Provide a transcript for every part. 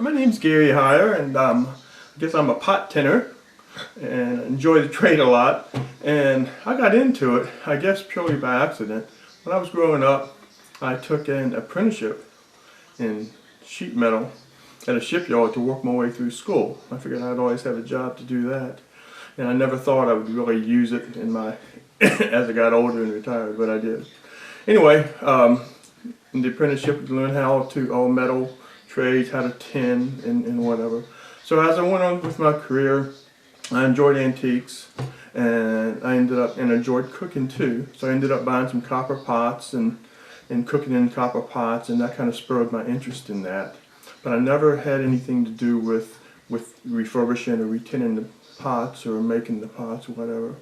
My name's Gary Heyer, and I guess I'm a pot tinner and enjoy the trade a lot. And I got into it, I guess purely by accident. When I was growing up, I took an apprenticeship in sheet metal at a shipyard to work my way through school. I figured I'd always have a job to do that. And I never thought I would really use it in my as I got older and retired, but I did. Anyway, in the apprenticeship, you learn how to all metal trades, how to tin and whatever. So as I went on with my career, I enjoyed antiques, and I enjoyed cooking too. So I ended up buying some copper pots and cooking in copper pots, and that kind of spurred my interest in that. But I never had anything to do with refurbishing or retinning the pots or making the pots or whatever.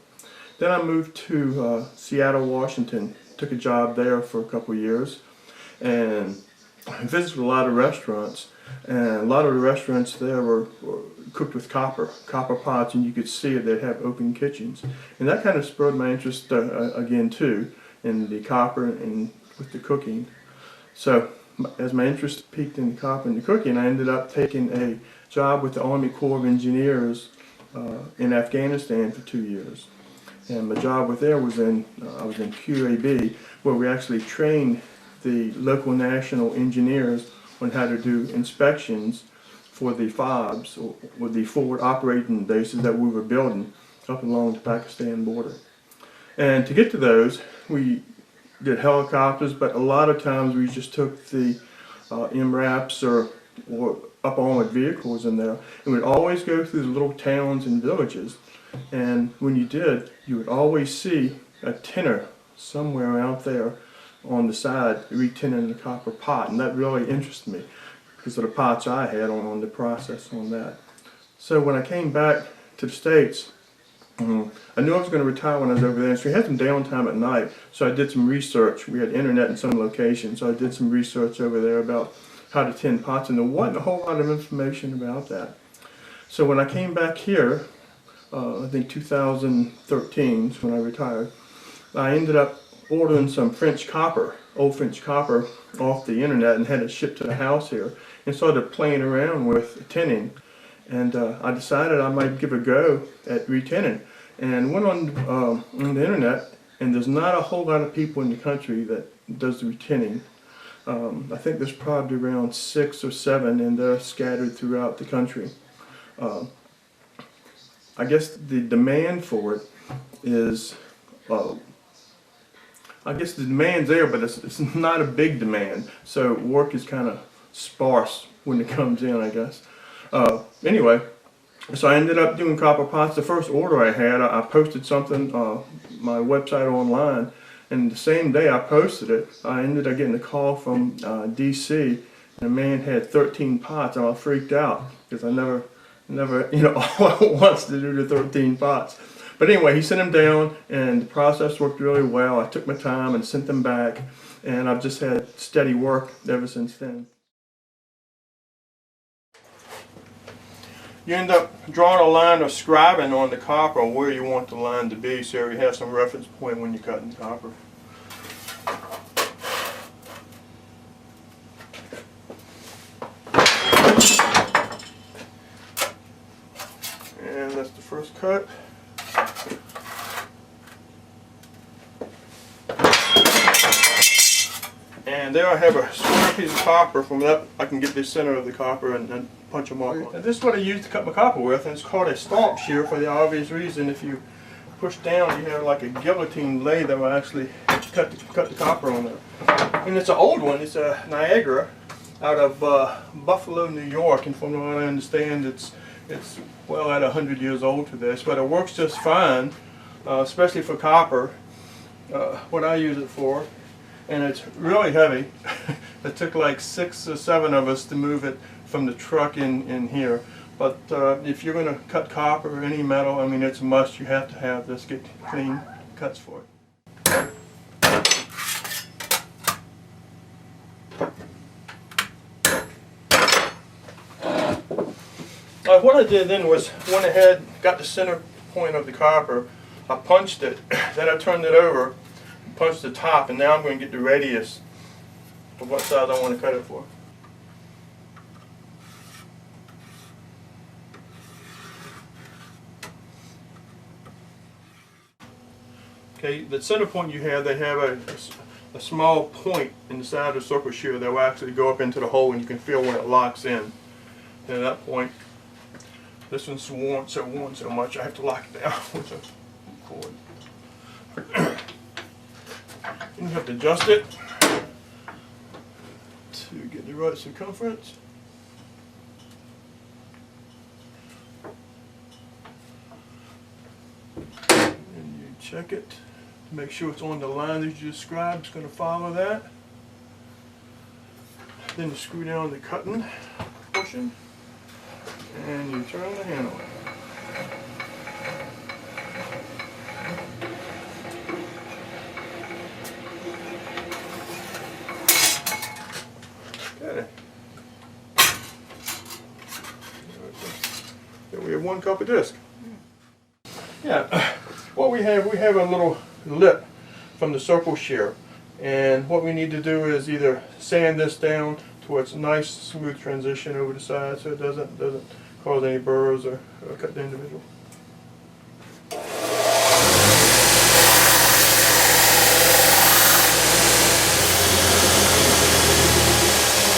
Then I moved to Seattle, Washington. Took a job there for a couple of years, and I visited a lot of restaurants, and a lot of the restaurants there were cooked with copper pots, and you could see it. They'd have open kitchens, and that kind of spurred my interest again too in the copper and with the cooking. So as my interest peaked in the copper and the cooking, I ended up taking a job with the Army Corps of Engineers in Afghanistan for 2 years. And my job with there was I was in QAB, where we actually trained the local national engineers on how to do inspections for the FOBs, or the forward operating bases that we were building up along the Pakistan border. And to get to those, we did helicopters, but a lot of times we just took the MRAPs or up armored vehicles in there, and we'd always go through the little towns and villages. And when you did, you would always see a tinner somewhere out there on the side retinning the copper pot, and that really interested me because of the pots I had on the process on that. So when I came back to the States, I knew I was going to retire when I was over there, so we had some downtime at night, so I did some research. We had internet in some locations, so I did some research over there about how to tin pots, and there wasn't a whole lot of information about that. So when I came back here, I think 2013 is when I retired, I ended up ordering some French copper, old French copper, off the internet and had it shipped to the house here, and started playing around with tinning. And I decided I might give a go at retinning, and went on the internet, and there's not a whole lot of people in the country that does the retinning. I think there's probably around 6 or 7, and they're scattered throughout the country. I guess the demand for it is, I guess the demand's there, but it's not a big demand, so work is kind of sparse when it comes in, I guess. Anyway, so I ended up doing copper pots. The first order I had, I posted something, my website online, and the same day I posted it, I ended up getting a call from DC, and a man had 13 pots, and I freaked out because I never, wants to do the 13 pots. But anyway, he sent them down, and the process worked really well. I took my time and sent them back, and I've just had steady work ever since then. You end up drawing a line or scribing on the copper where you want the line to be, so you have some reference point when you're cutting copper. And that's the first cut. And there I have a square piece of copper. From that I can get the center of the copper and punch a mark on it. And this is what I use to cut my copper with, and it's called a stomp shear for the obvious reason. If you push down, you have like a guillotine blade that will actually cut the copper on there. And it's an old one. It's a Niagara out of Buffalo, New York, and from what I understand, it's well at 100 years old to this, but it works just fine, especially for copper, what I use it for. And it's really heavy. It took like 6 or 7 of us to move it from the truck in here. But if you're going to cut copper or any metal, I mean, it's a must. You have to have this, get clean cuts for it. What I did then was went ahead, got the center point of the copper, I punched it, then I turned it over, punched the top, and now I'm going to get the radius of what size I want to cut it for. Okay, the center point you have, they have a small point in the side of the circle shear that will actually go up into the hole, and you can feel when it locks in. And at that point, this one's worn so much I have to lock it down with a cord. And you have to adjust it to get the right circumference. And you check it to make sure it's on the line that you described. It's going to follow that. Then you screw down the cutting portion and you turn the handle. Okay. Then we have 1 cup of disc. Yeah, what we have a little lip from the circle shear, and what we need to do is either sand this down to where it's a nice smooth transition over the side so it doesn't cause any burrs or cut the individual.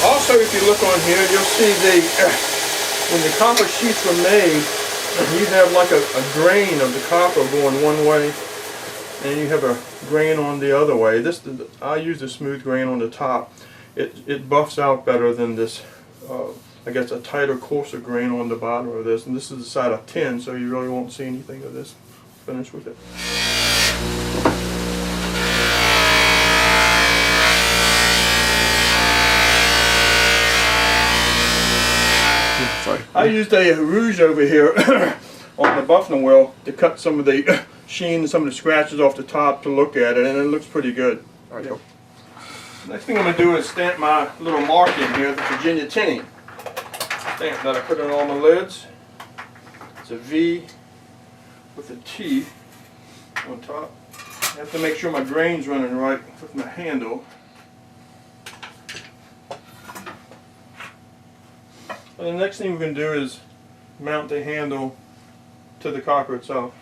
Also, if you look on here, you'll see when the copper sheets were made, you have like a grain of the copper going one way, and you have a grain on the other way. I use the smooth grain on the top. It buffs out better than this, I guess, a tighter, coarser grain on the bottom of this. And this is the side of tin, so you really won't see anything of this. Finish with it. Sorry. I used a rouge over here on the buffing wheel to cut some of the sheen and some of the scratches off the top to look at it, and it looks pretty good. All right, go. Next thing I'm going to do is stamp my little mark in here, the Virginia tinning stamp that I put on all my lids. It's a V with a T on top. I have to make sure my grain's running right with my handle. And the next thing we're going to do is mount the handle to the copper itself.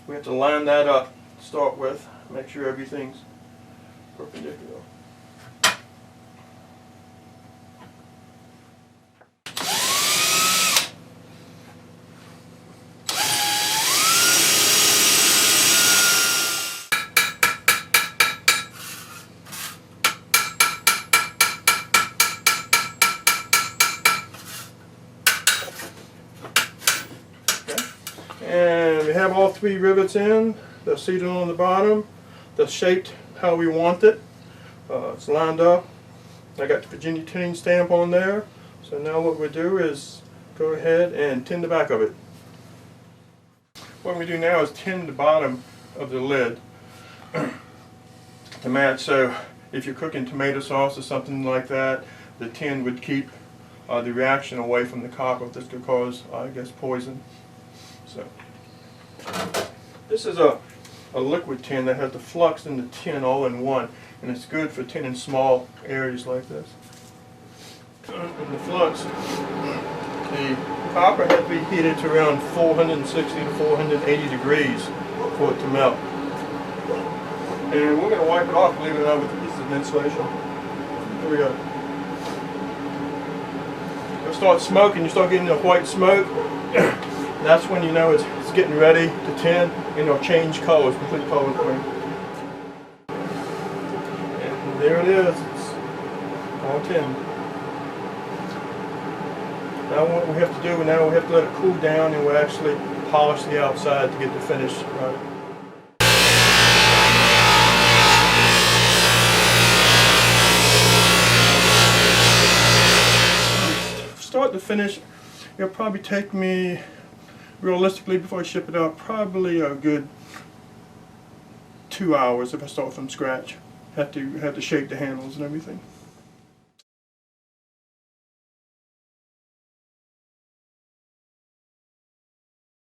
We have to line that up to start with, make sure everything's perpendicular. And we have all 3 rivets in. They're seated on the bottom. They're shaped how we want it. It's lined up. I got the Virginia tinning stamp on there. So now what we do is go ahead and tin the back of it. What we do now is tin the bottom of the lid to match. So if you're cooking tomato sauce or something like that, the tin would keep the reaction away from the copper. This could cause, I guess, poison. So this is a liquid tin that has the flux and the tin all in one, and it's good for tinning small areas like this. In the flux, the copper has to be heated to around 460 to 480 degrees for it to melt. And we're going to wipe it off, leave it out with a piece of insulation. Here we go. It'll start smoking, you start getting the white smoke. That's when you know it's getting ready to tin, and it'll change colors, complete color for you. And there it is, it's all tin. Now what we have to do, now we have to let it cool down, and we'll actually polish the outside to get the finish right. Start to finish, it'll probably take me, realistically, before I ship it out, probably a good 2 hours if I start from scratch. Have to shape the handles and everything.